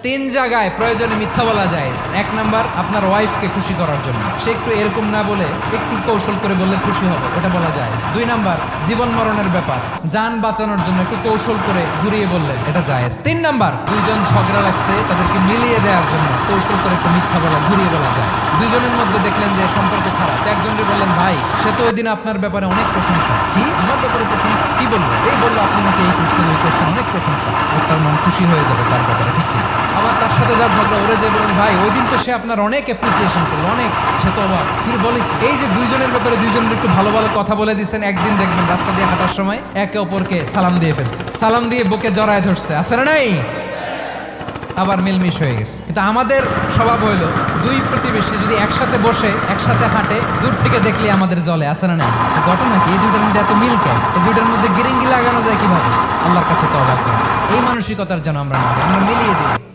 তিন জায়গায় প্রয়োজনে মিথ্যা বলা যায়। এক নাম্বার, আপনার ওয়াইফকে খুশি করার জন্য, সে একটু এরকম না বলে একটু কৌশল করে বললে খুশি হবে, এটা বলা যায়। দুই নাম্বার, জীবন মরণের ব্যাপার, যান বাঁচানোর জন্য একটু কৌশল করে ঘুরিয়ে বললেন, এটা জায়েজ। তিন নাম্বার, দুইজন ঝগড়া লাগছে, তাদেরকে মিলিয়ে দেওয়ার জন্য কৌশল করে একটু মিথ্যা বলা, ঘুরিয়ে বলা যায়। দুইজনের মধ্যে দেখলেন যে সম্পর্ক খারাপ, একজনকে বললেন, ভাই সে তো ওই দিন আপনার ব্যাপারে অনেক প্রশংসা। কি আমার ব্যাপারে প্রশংসা? কি বললো? এই বললো আপনি নাকি এই করছেন, ওই করছেন, অনেক প্রশংসা। তার মন খুশি হয়ে যাবে তার ব্যাপারে, ঠিক কি? আবার তার সাথে যার ঝগড়া, ওরে যে বলুন, ভাই ওই দিন তো সে আপনার অনেক অ্যাপ্রিসিয়েশন করলো, অনেক, সে তো অবাক। কিন্তু বলে এই যে দুইজনের ব্যাপারে দুইজনের একটু ভালো ভালো কথা বলে দিচ্ছেন, একদিন দেখবেন রাস্তা দিয়ে হাঁটার সময় একে অপরকে সালাম দিয়ে ফেলছে, সালাম দিয়ে বুকে জড়ায় ধরছে, আছে না নাই? আবার মিলমিশ হয়ে গেছে। কিন্তু আমাদের স্বভাব হইলো, দুই প্রতিবেশী যদি একসাথে বসে একসাথে হাঁটে, দূর থেকে দেখলে আমাদের জলে, আছে না নাই? ঘটনা কি? এই দুইটার মধ্যে এত মিল কেন? এই দুইটার মধ্যে গিরিঙ্গি লাগানো যায় কিভাবে? আল্লাহর কাছে তওবা করি, এই মানসিকতার যেন আমরা না, আমরা মিলিয়ে দিই।